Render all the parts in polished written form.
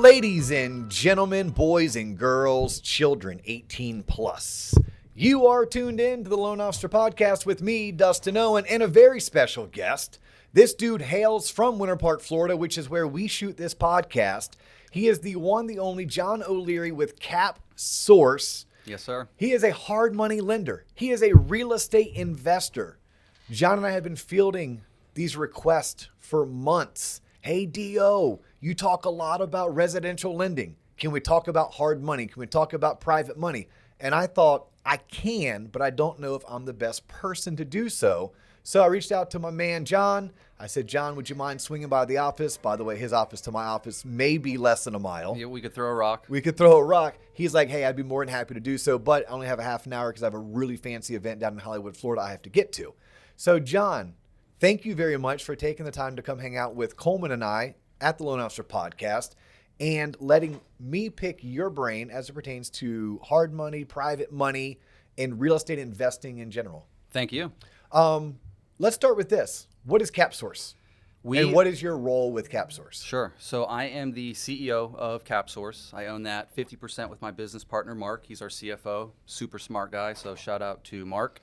Ladies and gentlemen, boys and girls, children 18 plus, you are tuned in to the Loan Officer Podcast with me, Dustin Owen, and a very special guest. This dude hails from Winter Park, Florida, which is where we shoot this podcast. He is the one, the only John O'Leary with Capsource. Yes, sir. He is a hard money lender. He is a real estate investor. John and I have been fielding these requests for months. Hey, D.O., you talk a lot about residential lending. Can we talk about hard money? Can we talk about private money? And I thought I can, but I don't know if I'm the best person to do so. So I reached out to my man, John. I said, John, would you mind swinging by the office? By the way, his office to my office may be less than a mile. Yeah, we could throw a rock. We could throw a rock. He's like, hey, I'd be more than happy to do so, but I only have a half an hour because I have a really fancy event down in Hollywood, Florida I have to get to. So, John, thank you very much for taking the time to come hang out with Coleman and I at the Loan Officer Podcast and letting me pick your brain as it pertains to hard money, private money, and real estate investing in general. Thank you. Let's start with this. What is Capsource? And what is your role with Capsource? Sure. So I am the CEO of Capsource. I own that 50% with my business partner, Mark. He's our CFO, super smart guy, so shout out to Mark.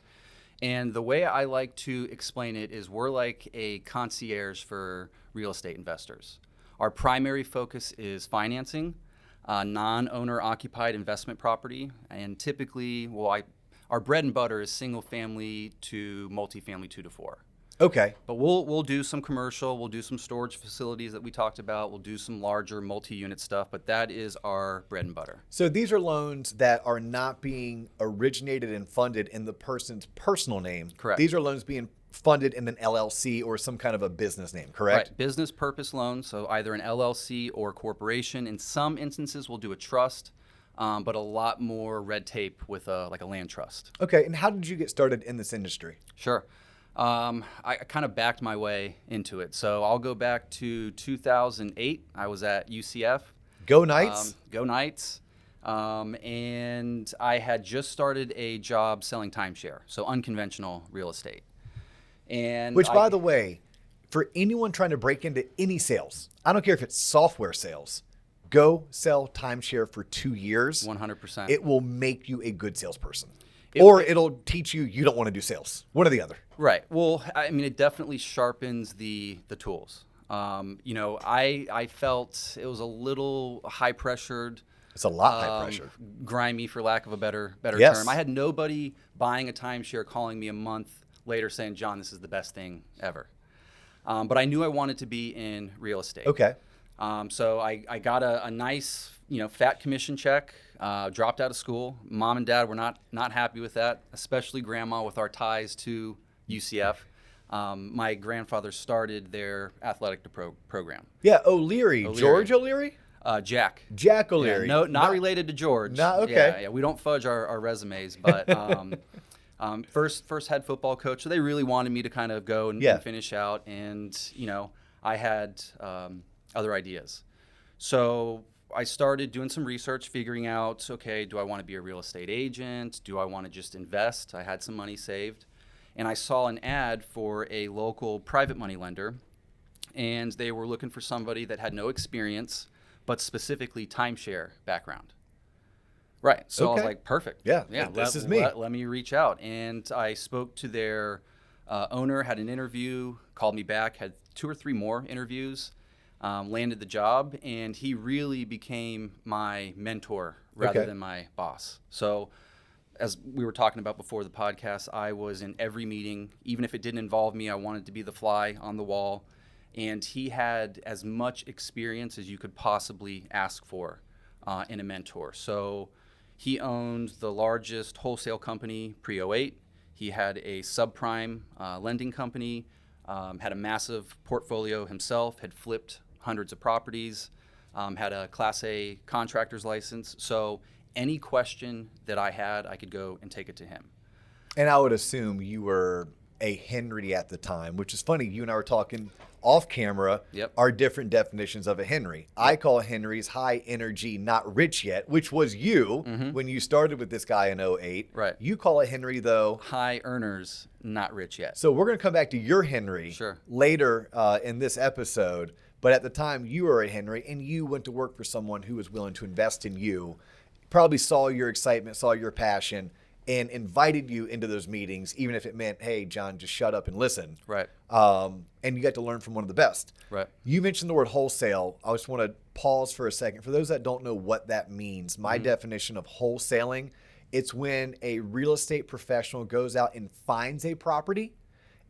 And the way I like to explain it is we're like a concierge for real estate investors. Our primary focus is financing, non-owner occupied investment property, and typically, our bread and butter is single family to multifamily 2 to 4. Okay. But we'll do some commercial, we'll do some storage facilities that we talked about, we'll do some larger multi-unit stuff, but that is our bread and butter. So these are loans that are not being originated and funded in the person's personal name. Correct. These are loans being funded in an LLC or some kind of a business name, correct? Right. Business purpose loans, so either an LLC or corporation. In some instances, we'll do a trust, but a lot more red tape with like a land trust. Okay, and how did you get started in this industry? Sure. I kind of backed my way into it. So I'll go back to 2008. I was at UCF. Go Knights. Go Knights. And I had just started a job selling timeshare, so unconventional real estate. And Which, by the way, for anyone trying to break into any sales, I don't care if it's software sales, go sell timeshare for 2 years. 100%. It will make you a good salesperson. Or it'll teach you don't want to do sales. One or the other. Right. Well, I mean, it definitely sharpens the tools. I felt it was a little high-pressured. It's a lot high pressure. Grimy, for lack of a better Yes. term. I had nobody buying a timeshare calling me a month later saying, John, this is the best thing ever. But I knew I wanted to be in real estate. Okay. So I got a nice, fat commission check, dropped out of school. Mom and dad were not happy with that, especially grandma with our ties to UCF. My grandfather started their athletic program. Yeah, O'Leary. George O'Leary? Jack. Jack O'Leary. Yeah, not related to George. Okay. Yeah, we don't fudge our resumes, but first head football coach. So they really wanted me to kind of go and finish out, and I had other ideas. So I started doing some research, figuring out, okay, do I want to be a real estate agent? Do I want to just invest? I had some money saved, and I saw an ad for a local private money lender, and they were looking for somebody that had no experience, but specifically timeshare background. Right. So I was like, perfect. Yeah, this is me. Let me reach out. And I spoke to their owner, had an interview, called me back, had 2 or 3 more interviews, landed the job, and he really became my mentor rather than my boss. So as we were talking about before the podcast, I was in every meeting. Even if it didn't involve me, I wanted to be the fly on the wall. And he had as much experience as you could possibly ask for in a mentor. So he owned the largest wholesale company pre-08. He had a subprime lending company, had a massive portfolio himself, had flipped hundreds of properties, had a Class A contractor's license. So any question that I had, I could go and take it to him. And I would assume you were a Henry at the time, which is funny. You and I were talking off camera. Are different definitions of a Henry. I call Henrys high energy, not rich yet, which was you when you started with this guy in 08. Right. You call a Henry, though, high earners, not rich yet. So we're going to come back to your Henry later in this episode. But at the time you were at Henry and you went to work for someone who was willing to invest in you, probably saw your excitement, saw your passion, and invited you into those meetings, even if it meant, hey, John, just shut up and listen. Right. And you got to learn from one of the best. Right. You mentioned the word wholesale. I just want to pause for a second. For those that don't know what that means, my definition of wholesaling, it's when a real estate professional goes out and finds a property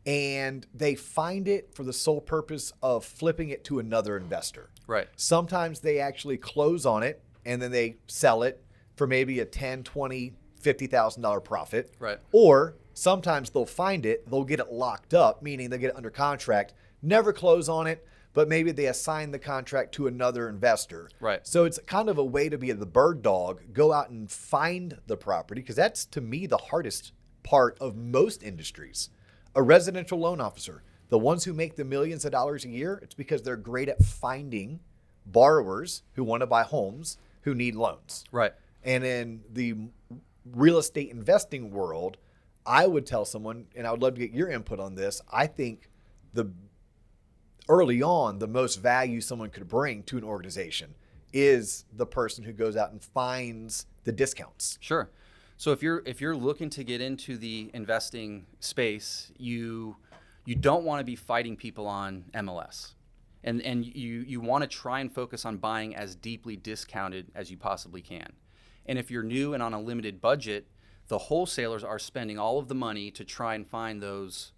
and they find it for the sole purpose of flipping it to another investor. Right. Sometimes they actually close on it and then they sell it for maybe a $10,000, $20,000, $50,000 profit. Right. Or sometimes they'll find it, they'll get it locked up, meaning they get it under contract, never close on it, but maybe they assign the contract to another investor. Right. So it's kind of a way to be the bird dog, go out and find the property, because that's, to me, the hardest part of most industries. A residential loan officer, the ones who make the millions of dollars a year, it's because they're great at finding borrowers who want to buy homes who need loans. Right. And in the real estate investing world, I would tell someone, and I would love to get your input on this, I think early on, the most value someone could bring to an organization is the person who goes out and finds the discounts. Sure. So if you're looking to get into the investing space, you don't want to be fighting people on MLS. And you want to try and focus on buying as deeply discounted as you possibly can. And if you're new and on a limited budget, the wholesalers are spending all of the money to try and find those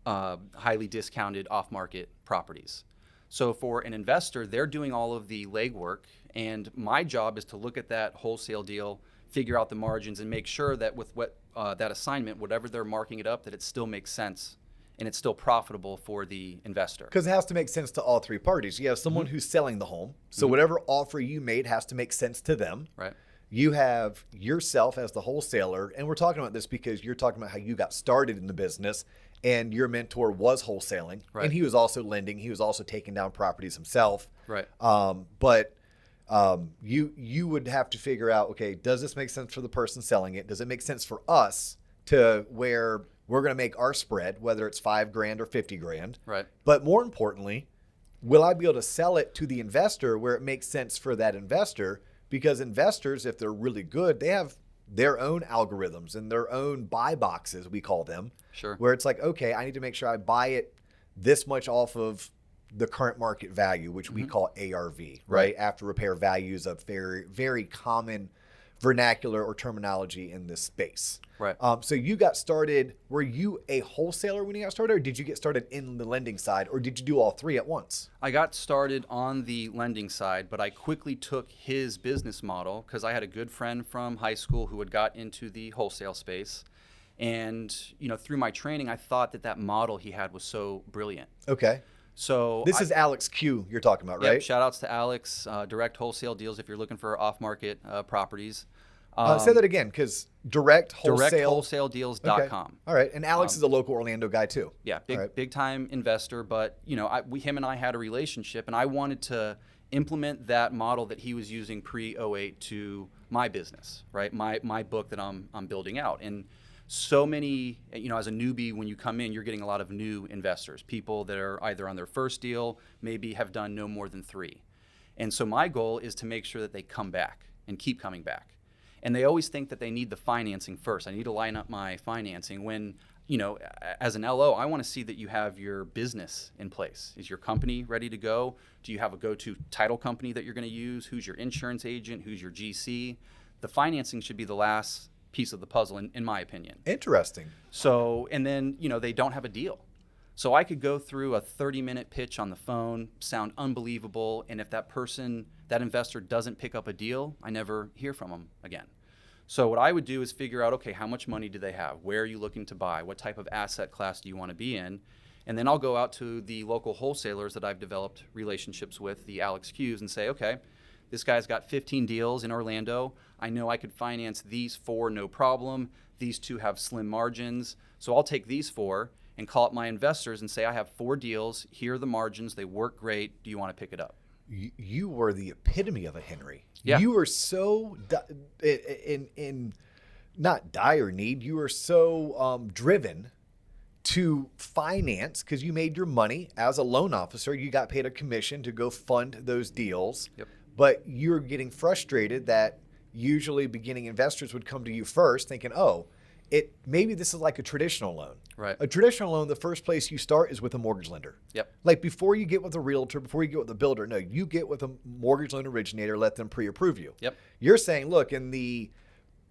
highly discounted off-market properties. So for an investor, they're doing all of the legwork, and my job is to look at that wholesale deal, figure out the margins, and make sure that with that assignment, whatever they're marking it up, that it still makes sense and it's still profitable for the investor. Because it has to make sense to all three parties. You have someone who's selling the home, so whatever offer you made has to make sense to them. Right. You have yourself as the wholesaler, and we're talking about this because you're talking about how you got started in the business, and your mentor was wholesaling, Right. and he was also lending. He was also taking down properties himself. Right. But you would have to figure out, okay, does this make sense for the person selling it? Does it make sense for us to where we're going to make our spread, whether it's $5,000 or $50,000? Right. But more importantly, will I be able to sell it to the investor where it makes sense for that investor? Because investors, if they're really good, they have their own algorithms and their own buy boxes, we call them. Sure. Where it's like, okay, I need to make sure I buy it this much off of the current market value, which we call ARV, right? After repair value is a very, very common vernacular or terminology in this space. Right. So you got started, were you a wholesaler when you got started, or did you get started in the lending side, or did you do all three at once? I got started on the lending side, but I quickly took his business model because I had a good friend from high school who had got into the wholesale space. And, through my training, I thought that model he had was so brilliant. Okay. So This is Alex Q you're talking about, Yep, right? shout outs to Alex, direct wholesale deals if you're looking for off-market properties. Say that again, because direct wholesale. DirectWholesaleDeals.com. Okay. All right. And Alex is a local Orlando guy too. Yeah, All right. big time investor, but him and I had a relationship, and I wanted to implement that model that he was using pre-08 to my business, right? My book that I'm building out. And so many, as a newbie, when you come in, you're getting a lot of new investors, people that are either on their first deal, maybe have done no more than 3. And so my goal is to make sure that they come back and keep coming back. And they always think that they need the financing first. I need to line up my financing when, as an LO, I want to see that you have your business in place. Is your company ready to go? Do you have a go-to title company that you're going to use? Who's your insurance agent? Who's your GC? The financing should be the last piece of the puzzle, in my opinion. Interesting. So, and then, they don't have a deal. So I could go through a 30-minute pitch on the phone, sound unbelievable, and if that investor doesn't pick up a deal, I never hear from them again. So what I would do is figure out, okay, how much money do they have? Where are you looking to buy? What type of asset class do you want to be in? And then I'll go out to the local wholesalers that I've developed relationships with, the Alex Q's, and say, okay, this guy's got 15 deals in Orlando. I know I could finance these 4, no problem. These 2 have slim margins. So I'll take these 4 and call up my investors and say, I have 4 deals. Here are the margins. They work great. Do you want to pick it up? You were the epitome of a Henry. Yeah. You were so in not dire need. You were so driven to finance, because you made your money as a loan officer, you got paid a commission to go fund those deals. Yep. But you're getting frustrated that usually beginning investors would come to you first thinking, oh, maybe this is like a traditional loan. Right. A traditional loan, the first place you start is with a mortgage lender. Yep. Like before you get with a realtor, before you get with a builder, no, you get with a mortgage loan originator, let them pre-approve you. Yep. You're saying, look, in the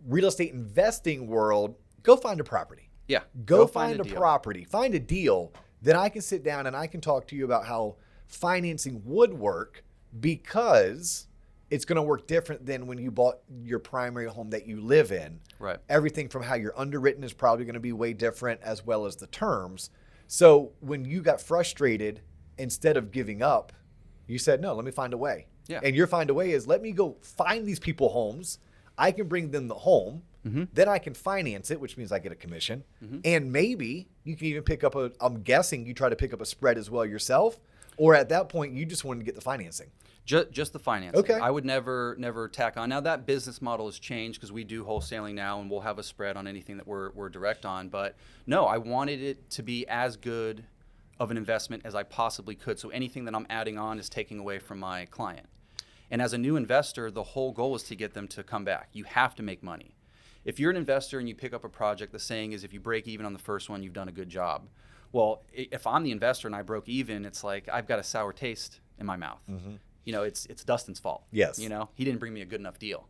real estate investing world, go find a property. Yeah. Go find a deal. property, find a deal. Then I can sit down and I can talk to you about how financing would work, because it's going to work different than when you bought your primary home that you live in. Right. Everything from how you're underwritten is probably going to be way different, as well as the terms. So when you got frustrated, instead of giving up, you said, no, let me find a way. Yeah. And your find a way is, let me go find these people homes. I can bring them the home. Mm-hmm. Then I can finance it, which means I get a commission. Mm-hmm. And maybe you can even pick up I'm guessing you try to pick up a spread as well yourself. Or at that point, you just wanted to get the financing. Just the financing. Okay. I would never tack on. Now that business model has changed because we do wholesaling now, and we'll have a spread on anything that we're direct on. But no, I wanted it to be as good of an investment as I possibly could. So anything that I'm adding on is taking away from my client. And as a new investor, the whole goal is to get them to come back. You have to make money. If you're an investor and you pick up a project, the saying is, if you break even on the first one, you've done a good job. Well, if I'm the investor and I broke even, it's like I've got a sour taste in my mouth. Mm-hmm. You know, it's Dustin's fault. Yes. You know, he didn't bring me a good enough deal.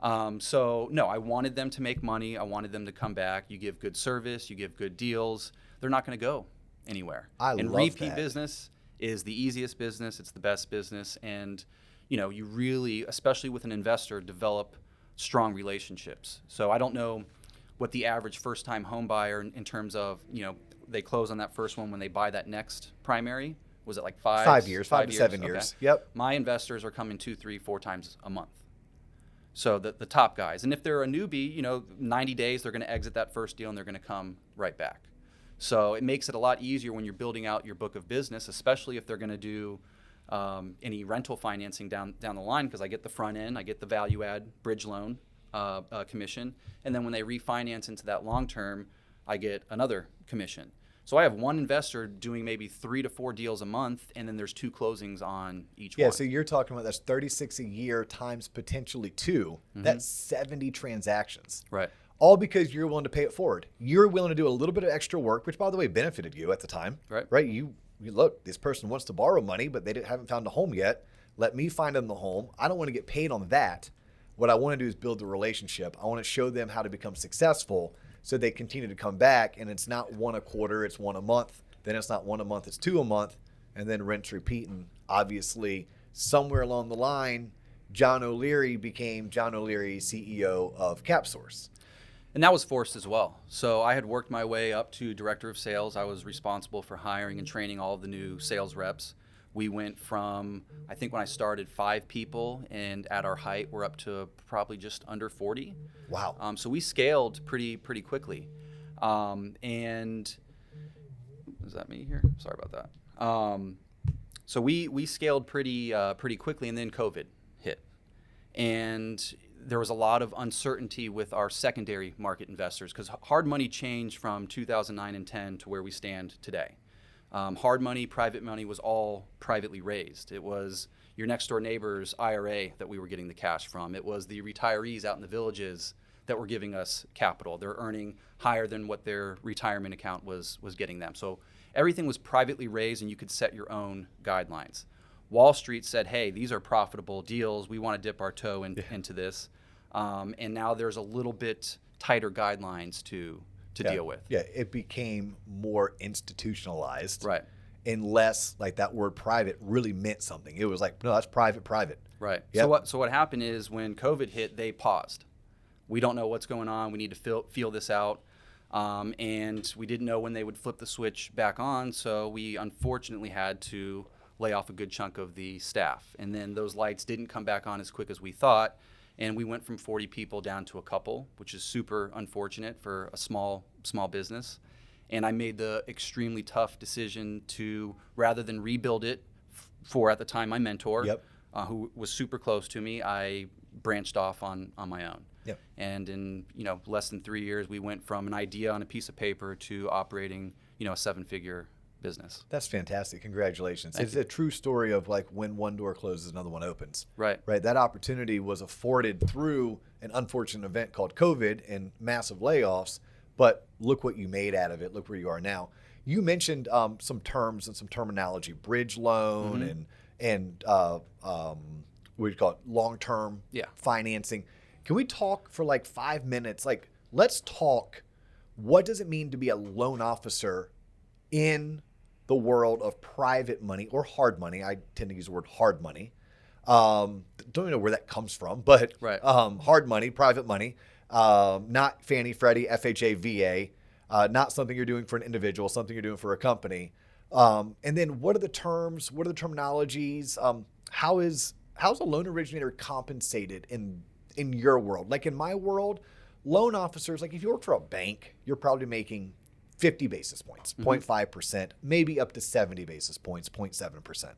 So no, I wanted them to make money. I wanted them to come back. You give good service, you give good deals, they're not going to go anywhere. And love repeat that. business is the easiest business. It's the best business. And, you know, you really, especially with an investor, develop strong relationships. So I don't know what the average first-time home buyer in terms of, you know, they close on that first one when they buy that next primary. Was it like 5 years, 5 to 7 years. Okay. Yep. My investors are coming 2, 3, 4 times a month. So the top guys. And if they're a newbie, you know, 90 days, they're going to exit that first deal and they're going to come right back. So it makes it a lot easier when you're building out your book of business, especially if they're going to do any rental financing down the line, because I get the front end, I get the value add bridge loan commission. And then when they refinance into that long term, I get another commission. So I have one investor doing maybe 3 to 4 deals a month, and then there's 2 closings on each one. Yeah, so you're talking about that's 36 a year times potentially 2. Mm-hmm. That's 70 transactions. Right. All because you're willing to pay it forward. You're willing to do a little bit of extra work, which, by the way, benefited you at the time. Right. Right. You look, this person wants to borrow money, but they haven't found a home yet. Let me find them the home. I don't want to get paid on that. What I want to do is build the relationship. I want to show them how to become successful, so they continue to come back, and it's not 1 a quarter, it's 1 a month. Then it's not 1 a month, it's 2 a month, and then rinse, repeat. And obviously, somewhere along the line, John O'Leary became John O'Leary, CEO of Capsource. And that was forced as well. So I had worked my way up to director of sales. I was responsible for hiring and training all of the new sales reps. We went from, I think when I started, 5 people, and at our height, we're up to probably just under 40. Wow. So we scaled pretty quickly. And is that me here? Sorry about that. So we scaled pretty quickly, and then COVID hit. And there was a lot of uncertainty with our secondary market investors, because hard money changed from 2009 and 10 to where we stand today. Hard money, private money was all privately raised. It was your next door neighbor's IRA that we were getting the cash from. It was the retirees out in the villages that were giving us capital. They're earning higher than what their retirement account was getting them. So everything was privately raised, and you could set your own guidelines. Wall Street said, hey, these are profitable deals. We want to dip our toe into this. And now there's a little bit tighter guidelines to deal with. Yeah, it became more institutionalized. Right. Unless, like, that word private really meant something. It was like, no, that's private. Right. Yep. So what happened is when COVID hit, they paused. We don't know what's going on. We need to feel this out. And we didn't know when they would flip the switch back on. So we unfortunately had to lay off a good chunk of the staff. And then those lights didn't come back on as quick as we thought. And we went from 40 people down to a couple, which is super unfortunate for a small business. And I made the extremely tough decision to, rather than rebuild it for, at the time, my mentor, Yep. Who was super close to me, I branched off on my own. Yep. And in less than 3 years, we went from an idea on a piece of paper to operating a 7-figure business. That's fantastic. Congratulations. It's a true story of like when one door closes, another one opens. Right. Right. That opportunity was afforded through an unfortunate event called COVID and massive layoffs. But look what you made out of it. Look where you are now. You mentioned some terms and some terminology, bridge loan and what do you call it, long-term financing. Can we talk for like 5 minutes? Like, let's talk. What does it mean to be a loan officer in the world of private money or hard money? I tend to use the word hard money. Don't even know where that comes from, but hard money, private money, not Fannie, Freddie, FHA, VA, not something you're doing for an individual, something you're doing for a company. And then what are the terms? What are the terminologies? How's a loan originator compensated in your world? Like in my world, loan officers, like if you work for a bank, you're probably making 50 basis points, 0.5%, maybe up to 70 basis points, 0.7%.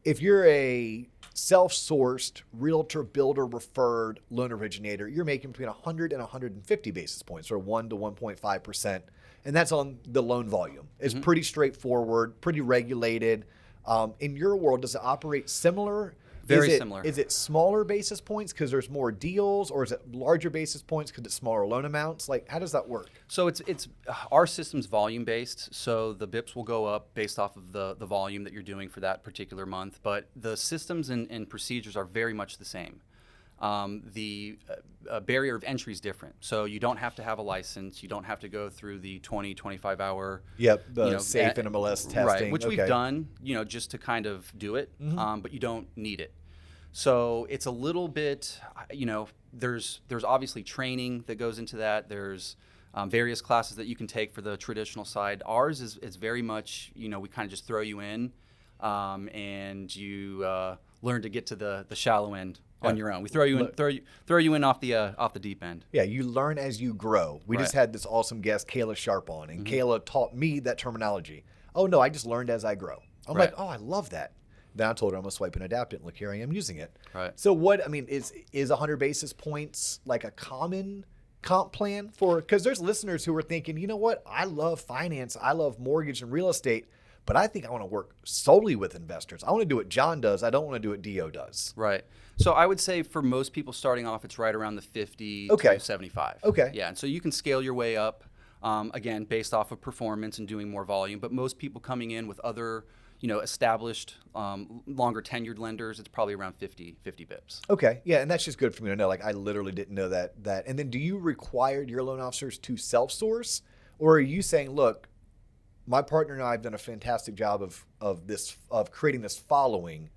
If you're a self-sourced, realtor, builder, referred loan originator, you're making between 100 and 150 basis points, or 1 to 1.5%. And that's on the loan volume. It's pretty straightforward, pretty regulated. In your world, does it operate similar? Very similar. Is it smaller basis points because there's more deals, or is it larger basis points because it's smaller loan amounts? Like, how does that work? So it's our system's volume based. So the BIPs will go up based off of the volume that you're doing for that particular month. But the systems and procedures are very much the same. The barrier of entry is different. So you don't have to have a license. You don't have to go through the 20, 25 hour. Safe NMLS testing. Right, which we've done, just to kind of do it, but you don't need it. So it's a little bit, there's obviously training that goes into that. There's various classes that you can take for the traditional side. Ours is very much, we kind of just throw you in and you learn to get to the shallow end on your own. We throw you in off the deep end. Yeah, you learn as you grow. We just had this awesome guest, Kayla Sharp, on, and Kayla taught me that terminology. Oh no, I just learned as I grow. I'm like, oh, I love that. Then I told her I'm gonna swipe and adapt it, and look, here I am using it. Right. So is 100 basis points like a common comp plan for? Because there's listeners who are thinking, you know what? I love finance, I love mortgage and real estate, but I think I want to work solely with investors. I want to do what John does. I don't want to do what Dio does. Right. So I would say for most people starting off, it's right around the 50 to 75. Okay. Yeah, and so you can scale your way up, again, based off of performance and doing more volume. But most people coming in with other, established, longer tenured lenders, it's probably around 50 bips. Okay. Yeah, and that's just good for me to know. Like, I literally didn't know that. And then do you require your loan officers to self-source? Or are you saying, look, my partner and I have done a fantastic job of creating this following.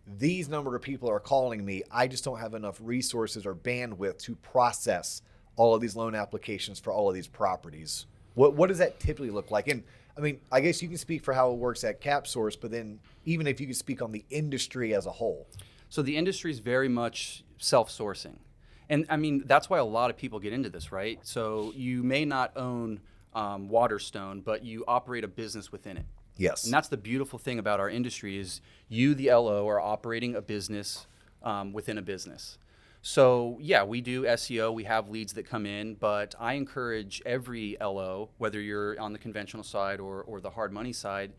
These number of people are calling me. I just don't have enough resources or bandwidth to process all of these loan applications for all of these properties. What does that typically look like? And I mean, I guess you can speak for how it works at Capsource, but then even if you could speak on the industry as a whole. So the industry is very much self-sourcing. And I mean, that's why a lot of people get into this, right? So you may not own Waterstone, but you operate a business within it. Yes. And that's the beautiful thing about our industry is you, the LO, are operating a business within a business. So yeah, we do SEO, we have leads that come in, but I encourage every LO, whether you're on the conventional side or the hard money side,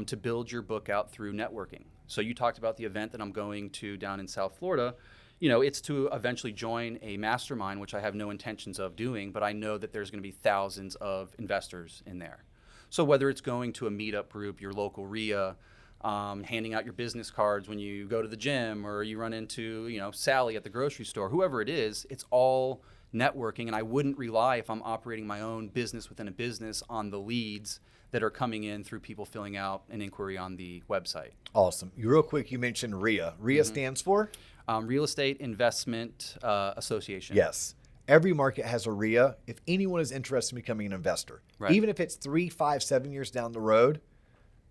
to build your book out through networking. So you talked about the event that I'm going to down in South Florida. It's to eventually join a mastermind, which I have no intentions of doing, but I know that there's going to be thousands of investors in there. So whether it's going to a meetup group, your local RIA, handing out your business cards when you go to the gym, or you run into, Sally at the grocery store, whoever it is, it's all networking. And I wouldn't rely, if I'm operating my own business within a business, on the leads that are coming in through people filling out an inquiry on the website. Awesome. Real quick, you mentioned RIA. RIA stands for? Real Estate Investment Association. Yes. Every market has a RIA. If anyone is interested in becoming an investor, even if it's 3, 5, 7 years down the road,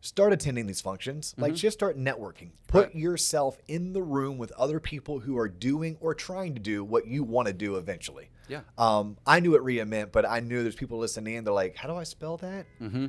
start attending these functions. Like just start networking. Put yourself in the room with other people who are doing or trying to do what you want to do eventually. Yeah. I knew what RIA meant, but I knew there's people listening in. They're like, how do I spell that?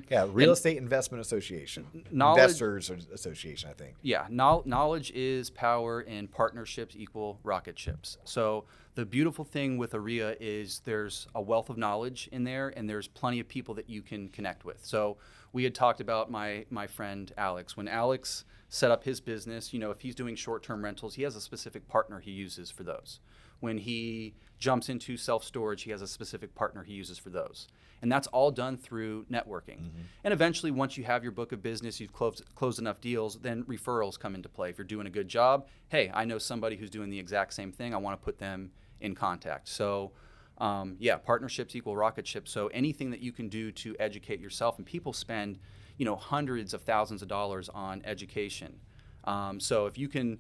Yeah. Real Estate Investment Association. Investors Association, I think. Yeah. Knowledge is power and partnerships equal rocket ships. So the beautiful thing with a RIA is there's a wealth of knowledge in there, and there's plenty of people that you can connect with. So we had talked about my friend Alex. When Alex set up his business, if he's doing short-term rentals, he has a specific partner he uses for those. When he jumps into self-storage, he has a specific partner he uses for those. And that's all done through networking. And eventually, once you have your book of business, you've closed enough deals, then referrals come into play. If you're doing a good job, hey, I know somebody who's doing the exact same thing. I want to put them in contact. So partnerships equal rocket ships. So anything that you can do to educate yourself, and people spend, hundreds of thousands of dollars on education. So if you can,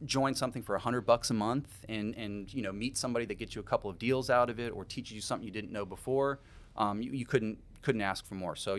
join something for $100 a month and meet somebody that gets you a couple of deals out of it, or teaches you something you didn't know before, you couldn't ask for more. So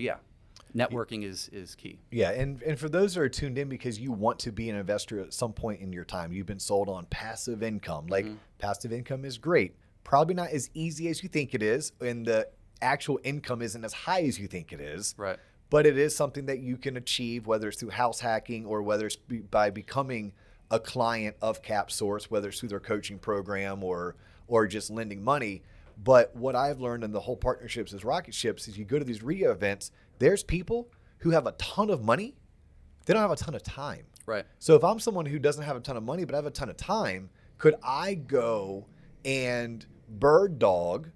networking is key. Yeah, and for those that are tuned in because you want to be an investor at some point in your time, you've been sold on passive income. Like passive income is great. Probably not as easy as you think it is, and the actual income isn't as high as you think it is. Right. But it is something that you can achieve, whether it's through house hacking or whether it's by becoming a client of Capsource, whether it's through their coaching program or just lending money. But what I've learned in the whole partnerships as rocket ships is you go to these RIA events, there's people who have a ton of money. They don't have a ton of time. Right. So if I'm someone who doesn't have a ton of money but I have a ton of time, could I go and bird dog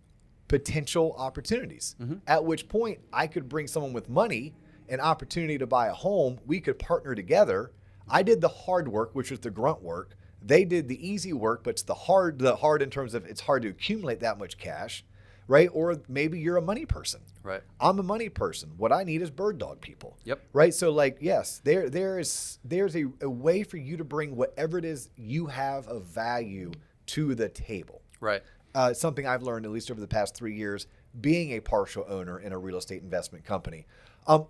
potential opportunities? At which point I could bring someone with money, an opportunity to buy a home. We could partner together. I did the hard work, which was the grunt work. They did the easy work, but it's the hard in terms of it's hard to accumulate that much cash, right? Or maybe you're a money person. Right. I'm a money person. What I need is bird dog people. Yep. Right. So yes, there's a way for you to bring whatever it is you have of value to the table. Right. Something I've learned, at least over the past 3 years, being a partial owner in a real estate investment company.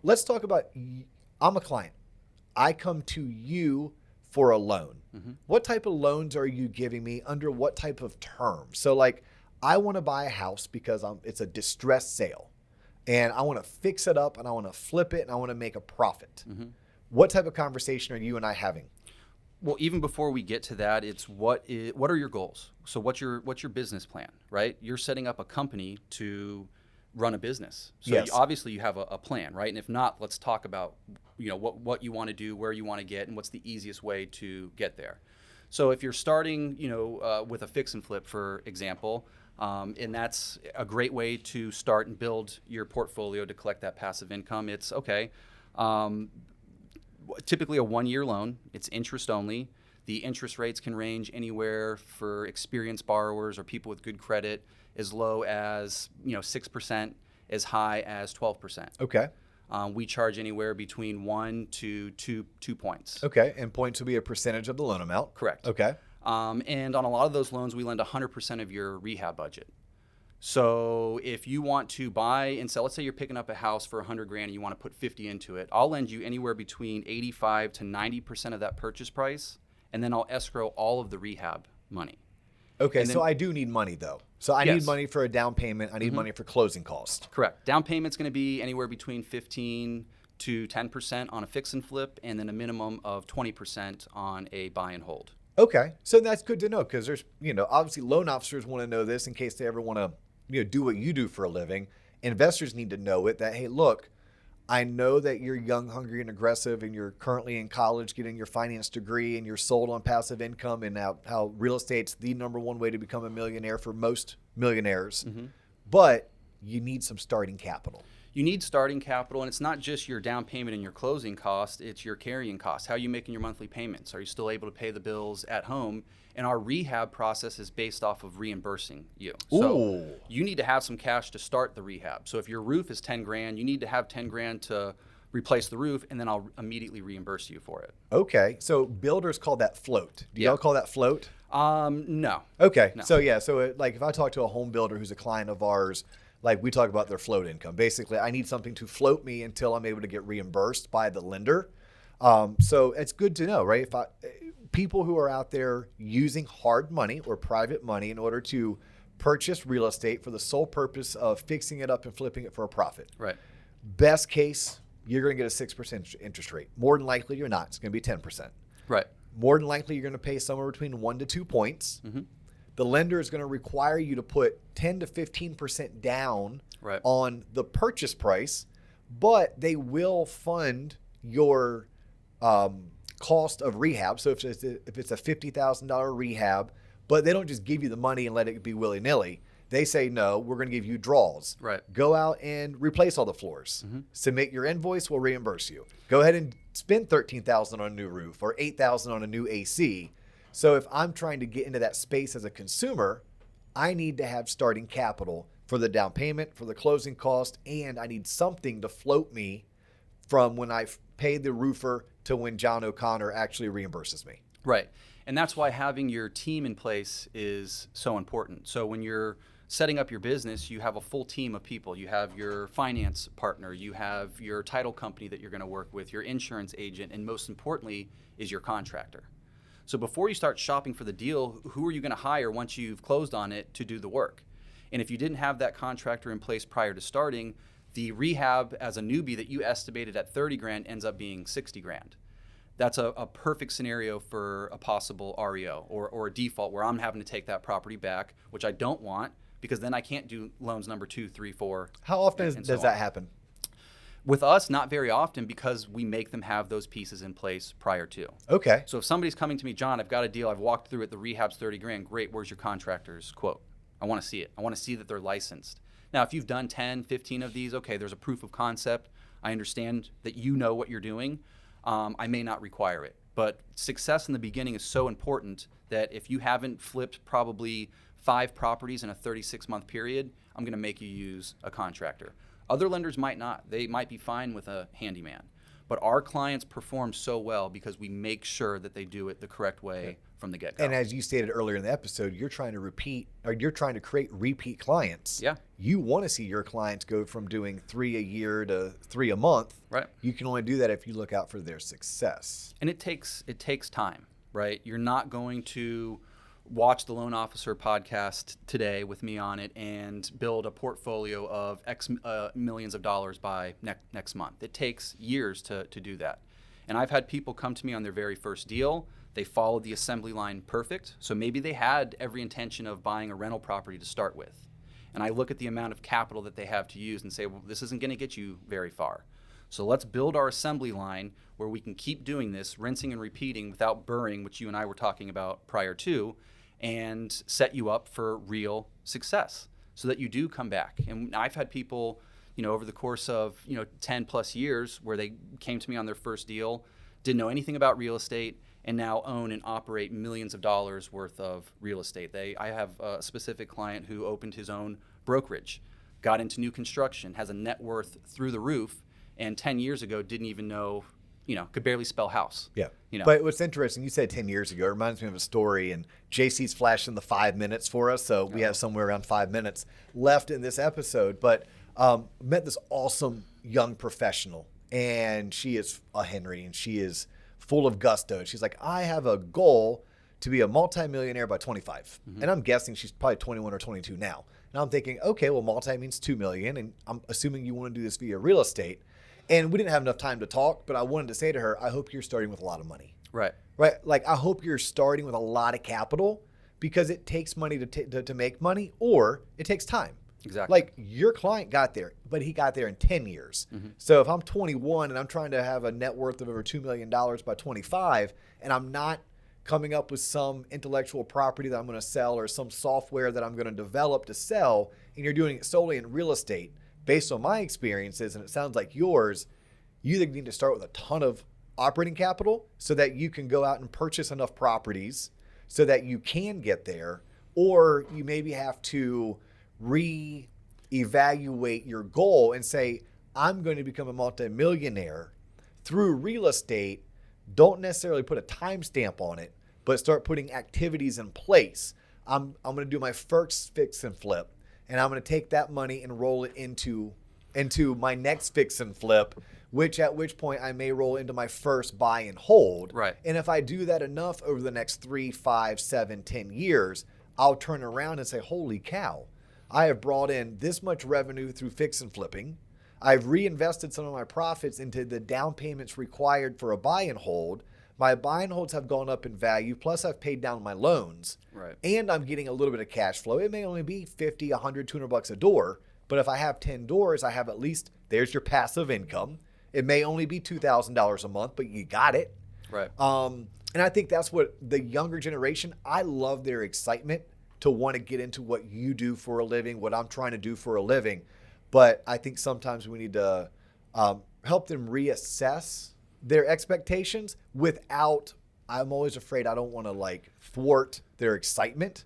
Let's talk about, I'm a client. I come to you for a loan. What type of loans are you giving me under what type of terms? So I want to buy a house because it's a distressed sale and I want to fix it up and I want to flip it and I want to make a profit. What type of conversation are you and I having? Well, even before we get to that, it's what are your goals? So what's your business plan, right? You're setting up a company to run a business. So Yes. obviously you have a plan, right? And if not, let's talk about what you want to do, where you want to get, and what's the easiest way to get there. So if you're starting, with a fix and flip, for example, and that's a great way to start and build your portfolio to collect that passive income. It's okay. Typically a 1-year loan. It's interest only. The interest rates can range anywhere for experienced borrowers or people with good credit, as low as 6%, as high as 12%. Okay. We charge anywhere between 1 to 2 points. Okay. And points will be a percentage of the loan amount. Correct. Okay. And on a lot of those loans, we lend 100% of your rehab budget. So if you want to buy and sell, let's say you're picking up a house for $100,000 and you want to put 50 into it, I'll lend you anywhere between 85 to 90% of that purchase price, and then I'll escrow all of the rehab money. Okay, so I do need money though. So I Yes. need money for a down payment. I need money for closing costs. Correct. Down payment's going to be anywhere between 15 to 10% on a fix and flip, and then a minimum of 20% on a buy and hold. Okay, so that's good to know because there's, obviously loan officers want to know this in case they ever want to, do what you do for a living. Investors need to know it that, hey, look, I know that you're young, hungry, and aggressive, and you're currently in college getting your finance degree, and you're sold on passive income, and how real estate's the number one way to become a millionaire for most millionaires. But you need some starting capital. You need starting capital, and it's not just your down payment and your closing cost, it's your carrying cost. How are you making your monthly payments? Are you still able to pay the bills at home? And our rehab process is based off of reimbursing you. So you need to have some cash to start the rehab. So if your roof is $10,000, you need to have $10,000 to replace the roof, and then I'll immediately reimburse you for it. Okay, so builders call that float. Do y'all call that float? No. Okay, No. so if I talk to a home builder who's a client of ours, like we talk about their float income. Basically, I need something to float me until I'm able to get reimbursed by the lender. So it's good to know, right? People who are out there using hard money or private money in order to purchase real estate for the sole purpose of fixing it up and flipping it for a profit. Right. Best case, you're going to get a 6% interest rate. More than likely, you're not. It's going to be 10%. Right. More than likely, you're going to pay somewhere between 1 to 2 points. Mm-hmm. The lender is going to require you to put 10 to 15% down on the purchase price, but they will fund your cost of rehab. So if it's a $50,000 rehab, but they don't just give you the money and let it be willy-nilly. They say, no, we're going to give you draws. Right. Go out and replace all the floors. Mm-hmm. Submit your invoice, we'll reimburse you. Go ahead and spend $13,000 on a new roof or $8,000 on a new AC. So if I'm trying to get into that space as a consumer, I need to have starting capital for the down payment, for the closing cost, and I need something to float me from when I pay the roofer to when John O'Connor actually reimburses me. Right. And that's why having your team in place is so important. So when you're setting up your business, you have a full team of people. You have your finance partner, you have your title company that you're going to work with, your insurance agent, and most importantly is your contractor. So before you start shopping for the deal, who are you going to hire once you've closed on it to do the work? And if you didn't have that contractor in place prior to starting, the rehab as a newbie that you estimated at 30 grand ends up being 60 grand. That's a perfect scenario for a possible REO or a default where I'm having to take that property back, which I don't want, because then I can't do loans number 2, 3, 4. How often does that happen? With us, not very often, because we make them have those pieces in place prior to. Okay. So if somebody's coming to me, John, I've got a deal, I've walked through it, the rehab's 30 grand, great, where's your contractor's quote? I want to see it. I want to see that they're licensed. Now, if you've done 10, 15 of these, okay, there's a proof of concept. I understand that you know what you're doing. I may not require it. But success in the beginning is so important that if you haven't flipped probably 5 properties in a 36-month period, I'm going to make you use a contractor. Other lenders might not. They might be fine with a handyman. But our clients perform so well because we make sure that they do it the correct way from the get-go. And as you stated earlier in the episode, you're trying to create repeat clients. Yeah. You want to see your clients go from doing 3 a year to 3 a month. Right. You can only do that if you look out for their success. And it takes time, right? You're not going to watch the Loan Officer podcast today with me on it and build a portfolio of X millions of dollars by next month. It takes years to do that. And I've had people come to me on their very first deal. They followed the assembly line perfect. So maybe they had every intention of buying a rental property to start with. And I look at the amount of capital that they have to use and say, well, this isn't going to get you very far. So let's build our assembly line where we can keep doing this, rinsing and repeating without burring, which you and I were talking about prior to, and set you up for real success so that you do come back. And I've had people, over the course of, 10 plus years where they came to me on their first deal, didn't know anything about real estate, and now own and operate millions of dollars worth of real estate. I have a specific client who opened his own brokerage, got into new construction, has a net worth through the roof, and 10 years ago didn't even know, could barely spell house. Yeah. But what's interesting, you said 10 years ago, it reminds me of a story, and JC's flashing the 5 minutes for us, so we have somewhere around 5 minutes left in this episode. But met this awesome young professional, and she is a Henry, and she is full of gusto. She's like, I have a goal to be a multimillionaire by 25. Mm-hmm. And I'm guessing she's probably 21 or 22 now. And I'm thinking, okay, well, multi means 2 million, and I'm assuming you want to do this via real estate. And we didn't have enough time to talk, but I wanted to say to her, I hope you're starting with a lot of money. Right. Like, I hope you're starting with a lot of capital, because it takes money to make money, or it takes time. Exactly. Like, your client got there, but he got there in 10 years. Mm-hmm. So if I'm 21 and I'm trying to have a net worth of over $2 million by 25, and I'm not coming up with some intellectual property that I'm going to sell or some software that I'm going to develop to sell, and you're doing it solely in real estate, based on my experiences, and it sounds like yours, you either need to start with a ton of operating capital so that you can go out and purchase enough properties so that you can get there, or you maybe have to re-evaluate your goal and say, I'm going to become a multimillionaire through real estate. Don't necessarily put a timestamp on it, but start putting activities in place. I'm going to do my first fix and flip, and I'm going to take that money and roll it into my next fix and flip, at which point I may roll into my first buy and hold. Right. And if I do that enough over the next 3, 5, 7, 10 years, I'll turn around and say, holy cow, I have brought in this much revenue through fix and flipping. I've reinvested some of my profits into the down payments required for a buy and hold. My buy and holds have gone up in value, plus I've paid down my loans. Right. And I'm getting a little bit of cash flow. It may only be 50, 100, 200 bucks a door, but if I have 10 doors, I have at least, there's your passive income. It may only be $2,000 a month, but you got it. Right. And I think that's what the younger generation, I love their excitement to want to get into what you do for a living, what I'm trying to do for a living. But I think sometimes we need to help them reassess their expectations without, I'm always afraid I don't want to like thwart their excitement.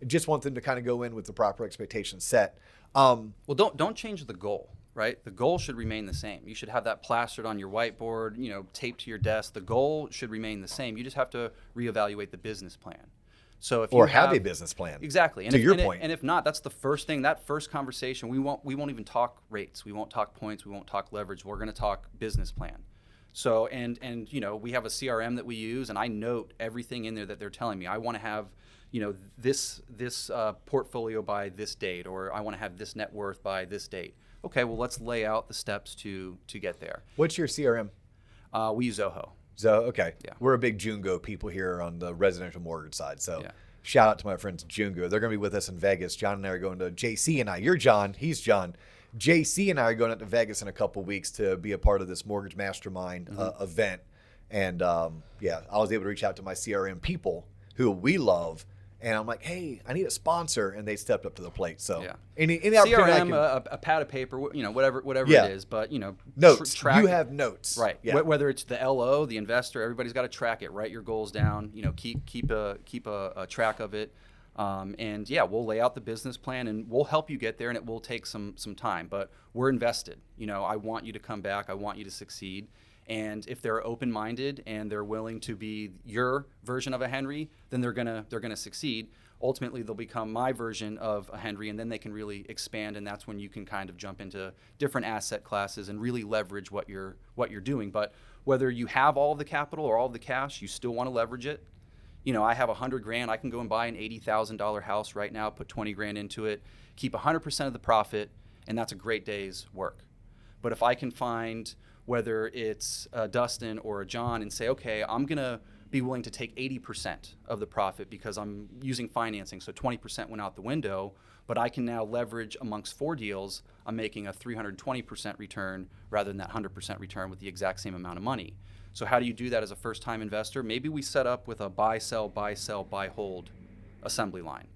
I just want them to kind of go in with the proper expectations set. Well, don't change the goal, right? The goal should remain the same. You should have that plastered on your whiteboard, taped to your desk. The goal should remain the same. You just have to reevaluate the business plan. So if you have a business plan. Exactly. And to your point. And if not, that's the first thing, that first conversation, we won't even talk rates. We won't talk points. We won't talk leverage. We're going to talk business plan. So, and we have a CRM that we use, and I note everything in there that they're telling me. I want to have, this portfolio by this date, or I want to have this net worth by this date. Okay, well, let's lay out the steps to get there. What's your CRM? We use Zoho. Okay. Yeah. We're a big Jungo people here on the residential mortgage side. So Yeah. shout out to my friends at Jungo. They're going to be with us in Vegas. John and I are going to JC and I. You're John. He's John. JC and I are going out to Vegas in a couple weeks to be a part of this Mortgage Mastermind event. And I was able to reach out to my CRM people who we love. And I'm like, hey, I need a sponsor, and they stepped up to the plate. So, any CRM, a pad of paper, whatever it is, but notes. Track you have notes, right? Yeah. Whether it's the LO, the investor, everybody's got to track it. Write your goals down. Keep a track of it. We'll lay out the business plan, and we'll help you get there, and it will take some time. But we're invested. I want you to come back. I want you to succeed. And if they're open-minded and they're willing to be your version of a Henry, then they're gonna succeed. Ultimately, they'll become my version of a Henry, and then they can really expand. And that's when you can kind of jump into different asset classes and really leverage what you're doing. But whether you have all of the capital or all of the cash, you still want to leverage it. I have $100,000. I can go and buy an $80,000 house right now, put $20,000 into it, keep 100% of the profit, and that's a great day's work. But if I can find, whether it's a Dustin or a John, and say, okay, I'm going to be willing to take 80% of the profit because I'm using financing, so 20% went out the window, but I can now leverage amongst 4 deals, I'm making a 320% return rather than that 100% return with the exact same amount of money. So how do you do that as a first-time investor? Maybe we set up with a buy, sell, buy, sell, buy, hold assembly line.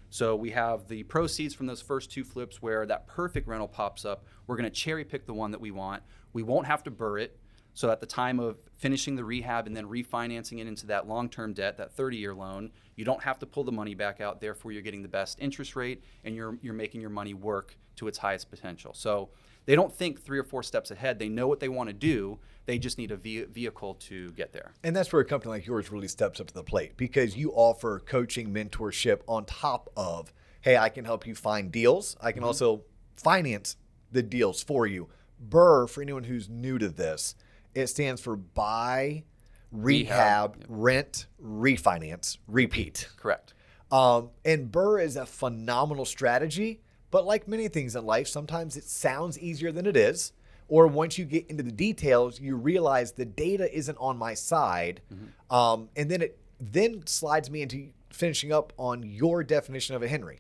So we have the proceeds from those first 2 flips where that perfect rental pops up. We're going to cherry pick the one that we want. We won't have to burr it. So at the time of finishing the rehab and then refinancing it into that long-term debt, that 30-year loan, you don't have to pull the money back out. Therefore, you're getting the best interest rate, and you're making your money work to its highest potential. So they don't think 3 or 4 steps ahead. They know what they want to do. They just need a vehicle to get there. And that's where a company like yours really steps up to the plate, because you offer coaching, mentorship on top of, hey, I can help you find deals. I can also finance the deals for you. BRRRR, for anyone who's new to this, it stands for buy, rehab, rent, refinance, repeat. Correct. And BRRRR is a phenomenal strategy, but like many things in life, sometimes it sounds easier than it is. Or once you get into the details, you realize the data isn't on my side. And then it slides me into finishing up on your definition of a Henry.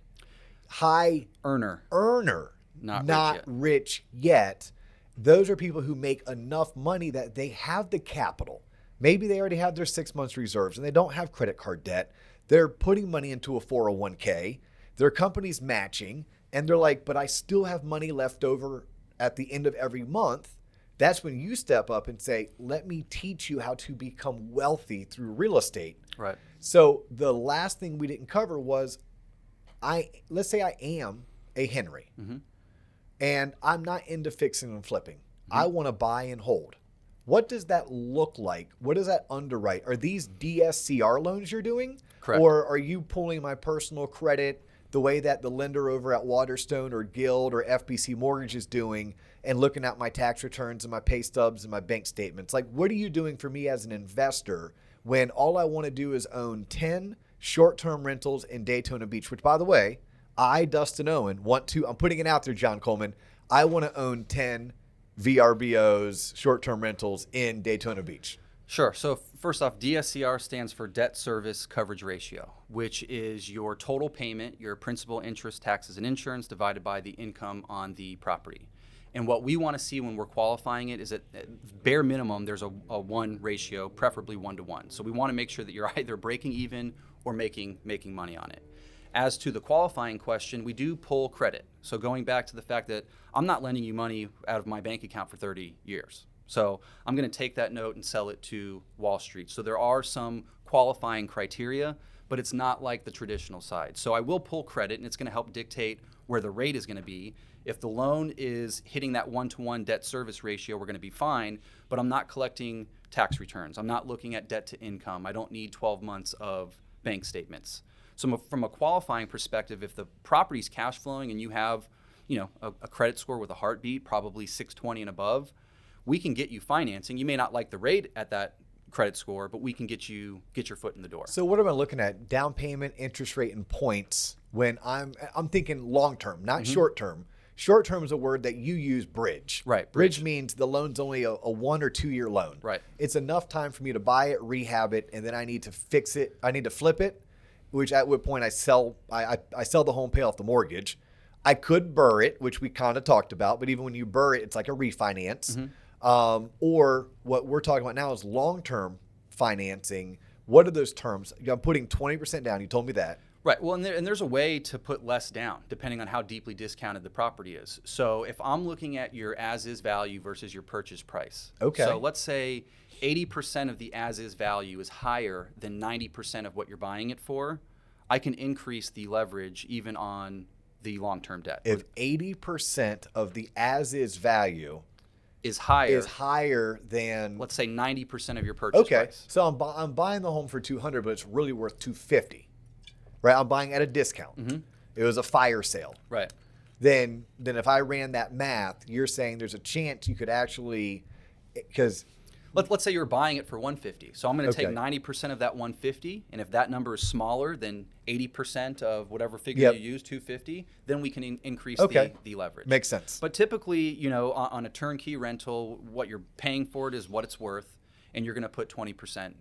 High earner, not rich yet. Those are people who make enough money that they have the capital. Maybe they already have their 6 months reserves and they don't have credit card debt. They're putting money into a 401k. Their company's matching, and they're like, but I still have money left over at the end of every month. That's when you step up and say, let me teach you how to become wealthy through real estate. Right. So the last thing we didn't cover was, let's say I am a Henry and I'm not into fixing and flipping. I want to buy and hold. What does that look like? What does that underwrite? Are these Dscr loans you're doing? Correct. Or are you pulling my personal credit, the way that the lender over at Waterstone or Guild or FBC Mortgage is doing and looking at my tax returns and my pay stubs and my bank statements. Like, what are you doing for me as an investor when all I want to do is own 10 short-term rentals in Daytona Beach, which, by the way, I, Dustin Owen, I'm putting it out there, John Coleman, I want to own 10 VRBOs, short-term rentals in Daytona Beach. Sure. So first off, DSCR stands for Debt Service Coverage Ratio, which is your total payment, your principal, interest, taxes, and insurance divided by the income on the property. And what we want to see when we're qualifying it is that at bare minimum, there's a 1 ratio, preferably 1-to-1. So we want to make sure that you're either breaking even or making money on it. As to the qualifying question, we do pull credit. So going back to the fact that I'm not lending you money out of my bank account for 30 years. So I'm going to take that note and sell it to Wall Street. So there are some qualifying criteria, but it's not like the traditional side. So I will pull credit, and it's going to help dictate where the rate is going to be. If the loan is hitting that 1-to-1 debt service ratio, we're going to be fine, but I'm not collecting tax returns. I'm not looking at debt to income. I don't need 12 months of bank statements. So from a qualifying perspective, if the property's cash flowing and you have, a credit score with a heartbeat, probably 620 and above, we can get you financing. You may not like the rate at that credit score, but we can get your foot in the door. So what am I looking at? Down payment, interest rate, and points when I'm thinking long term, not short term. Short term is a word that you use, bridge. Right. Bridge means the loan's only a 1 or 2 year loan. Right. It's enough time for me to buy it, rehab it, and then I need to fix it. I need to flip it, which at what point I sell the home, pay off the mortgage. I could BRRRR it, which we kind of talked about, but even when you BRRRR it, it's like a refinance. Or what we're talking about now is long-term financing. What are those terms? I'm putting 20% down. You told me that. Right. Well, and there's a way to put less down depending on how deeply discounted the property is. So if I'm looking at your as-is value versus your purchase price. Okay. So let's say 80% of the as-is value is higher than 90% of what you're buying it for. I can increase the leverage even on the long-term debt. If 80% of the as-is value is higher than, let's say, 90% of your purchase price. So I'm buying the home for $200, but it's really worth $250. Right, I'm buying at a discount. It was a fire sale. Right. Then if I ran that math, you're saying there's a chance you could actually, because let's say you're buying it for $150. So I'm going to take 90% of that $150, and if that number is smaller than 80% of whatever figure you use, $250, then we can increase the leverage. Makes sense. But typically, on a turnkey rental, what you're paying for it is what it's worth, and you're going to put 20%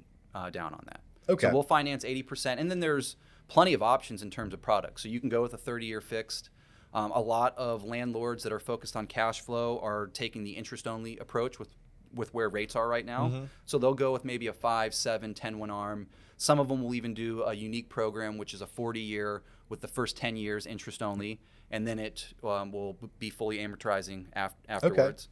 down on that. Okay. So we'll finance 80%, and then there's plenty of options in terms of products. So you can go with a 30-year fixed. A lot of landlords that are focused on cash flow are taking the interest-only approach with where rates are right now. So they'll go with maybe a 5, 7, 10-1 ARM. Some of them will even do a unique program, which is a 40-year with the first 10 years interest-only, and then it will be fully amortizing afterwards.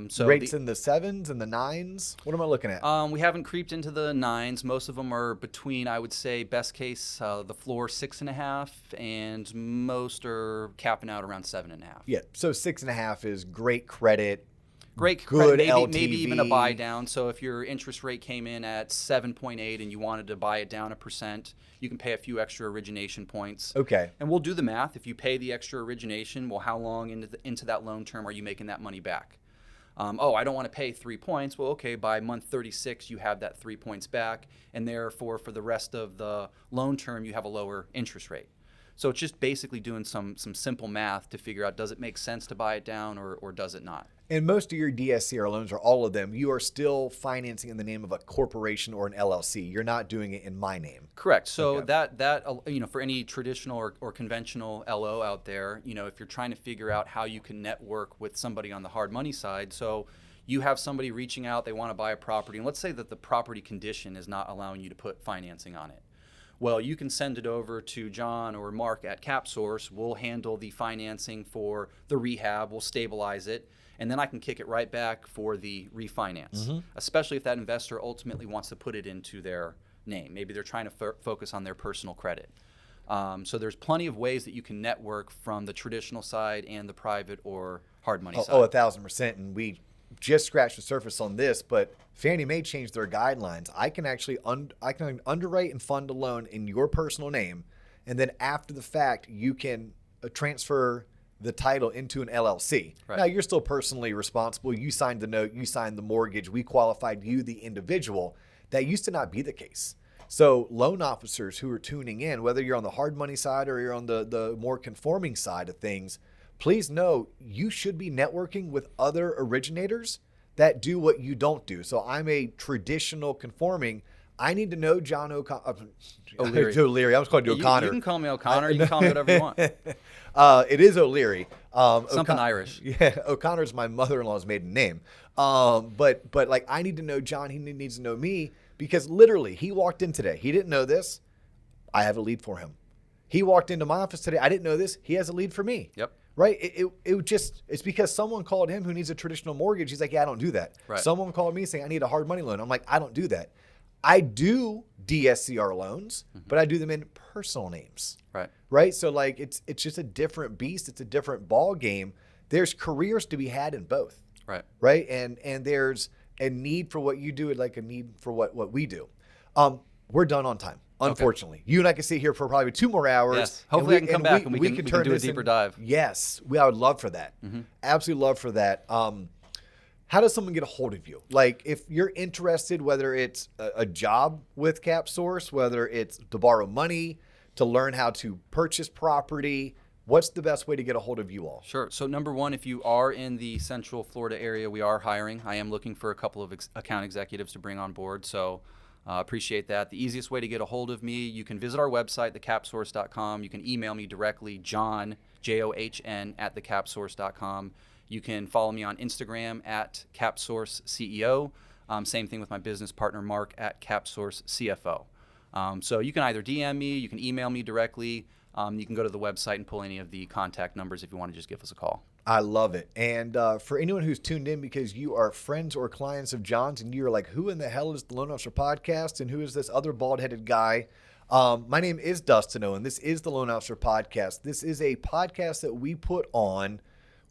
So rates in the 7s and the 9s? What am I looking at? We haven't creeped into the 9s. Most of them are between, I would say, best case, the floor 6.5, and most are capping out around 7.5. Yeah, so 6.5 is great credit. Great good credit, LTV. maybe even a buy down. So if your interest rate came in at 7.8 and you wanted to buy it down 1%, you can pay a few extra origination points. Okay. And we'll do the math. If you pay the extra origination, well, how long into that loan term are you making that money back? I don't want to pay 3 points. Well, okay, by month 36, you have that 3 points back, and therefore for the rest of the loan term, you have a lower interest rate. So it's just basically doing some simple math to figure out, does it make sense to buy it down or does it not? And most of your DSCR loans, or all of them, you are still financing in the name of a corporation or an LLC. You're not doing it in my name. Correct. So that for any traditional or conventional LO out there, if you're trying to figure out how you can network with somebody on the hard money side, so you have somebody reaching out, they want to buy a property, and let's say that the property condition is not allowing you to put financing on it. Well, you can send it over to John or Mark at Capsource. We'll handle the financing for the rehab. We'll stabilize it. And then I can kick it right back for the refinance, especially if that investor ultimately wants to put it into their name. Maybe they're trying to focus on their personal credit. So there's plenty of ways that you can network from the traditional side and the private or hard money side. 1,000%. And we just scratched the surface on this, but Fannie Mae changed their guidelines. I can actually I can underwrite and fund a loan in your personal name, and then after the fact, you can transfer the title into an LLC. Right. Now, you're still personally responsible. You signed the note, you signed the mortgage, we qualified you, the individual. That used to not be the case. So loan officers who are tuning in, whether you're on the hard money side or you're on the more conforming side of things, please know you should be networking with other originators that do what you don't do. So I'm a traditional conforming. I need to know John O'Leary. O'Leary. I was calling you O'Connor. You can call me O'Connor. You can call me whatever you want. It is O'Leary. Something Irish. Yeah, O'Connor's my mother-in-law's maiden name. But like I need to know John. He needs to know me because literally he walked in today. He didn't know this. I have a lead for him. He walked into my office today. I didn't know this. He has a lead for me. Yep. Right? It's because someone called him who needs a traditional mortgage. He's like, yeah, I don't do that. Right. Someone called me saying I need a hard money loan. I'm like, I don't do that. I do Dscr loans, but I do them in personal names. Right. So like it's just a different beast. It's a different ball game. There's careers to be had in both. Right. And there's a need for what you do and like a need for what we do. We're done on time. Unfortunately, you and I can sit here for probably 2 more hours. Yes. Hopefully I can come back and we can do a deeper dive. Yes. I would love for that. Absolutely love for that. How does someone get a hold of you? Like if you're interested, whether it's a job with Capsource, whether it's to borrow money, to learn how to purchase property, what's the best way to get a hold of you all? Sure. So number one, if you are in the Central Florida area, we are hiring. I am looking for a couple of account executives to bring on board. So appreciate that. The easiest way to get a hold of me, you can visit our website, thecapsource.com. You can email me directly, John, John, at thecapsource.com. You can follow me on Instagram at CapsourceCEO. Same thing with my business partner, Mark, at CapsourceCFO. So you can either DM me, you can email me directly. You can go to the website and pull any of the contact numbers if you want to just give us a call. I love it. And for anyone who's tuned in because you are friends or clients of John's and you're like, who in the hell is the Loan Officer Podcast and who is this other bald-headed guy? My name is Dustin Owen. This is the Loan Officer Podcast. This is a podcast that we put on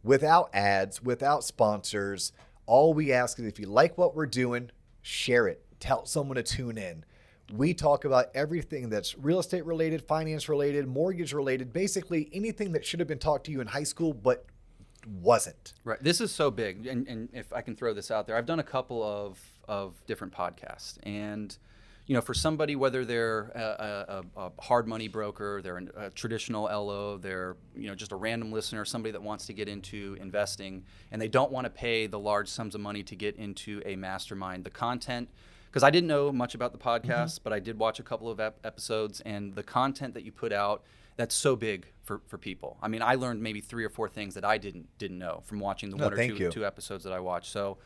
without ads, without sponsors. All we ask is if you like what we're doing, share it. Tell someone to tune in. We talk about everything that's real estate related, finance related, mortgage related, basically anything that should have been taught to you in high school but wasn't. Right. This is so big. And if I can throw this out there, I've done a couple of different podcasts. And, you know, for somebody, whether they're a hard money broker, they're a traditional LO, they're, you know, just a random listener, somebody that wants to get into investing, and they don't want to pay the large sums of money to get into a mastermind, the content, because I didn't know much about the podcast, but I did watch a couple of episodes, and the content that you put out, that's so big for people. I mean, I learned maybe 3 or 4 things that I didn't know from watching the one or two episodes that I watched. So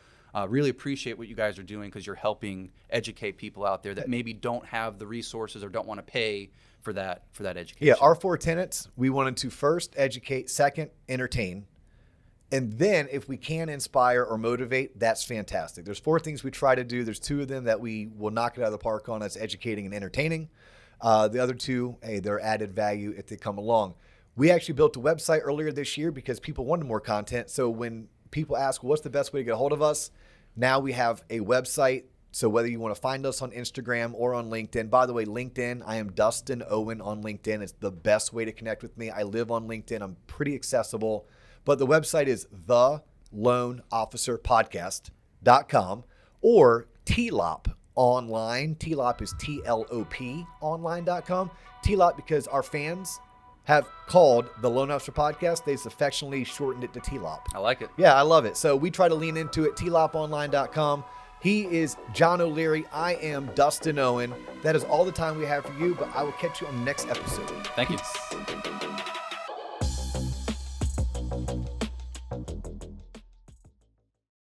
really appreciate what you guys are doing because you're helping educate people out there that maybe don't have the resources or don't want to pay for that education. Yeah, our 4 tenets, we wanted to first educate, second, entertain. And then if we can inspire or motivate, that's fantastic. There's 4 things we try to do. There's 2 of them that we will knock it out of the park on. That's educating and entertaining. The other 2, hey, they're added value if they come along. We actually built a website earlier this year because people wanted more content. So when people ask, what's the best way to get a hold of us? Now we have a website. So whether you want to find us on Instagram or on LinkedIn, by the way, LinkedIn, I am Dustin Owen on LinkedIn. It's the best way to connect with me. I live on LinkedIn. I'm pretty accessible. But the website is theloanofficerpodcast.com or TLOP online. TLOP is TLOP online.com. TLOP because our fans have called the Loan Officer Podcast. They've affectionately shortened it to TLOP. I like it. Yeah, I love it. So we try to lean into it. TLOPonline.com. He is John O'Leary. I am Dustin Owen. That is all the time we have for you, but I will catch you on the next episode. Thank you. Peace.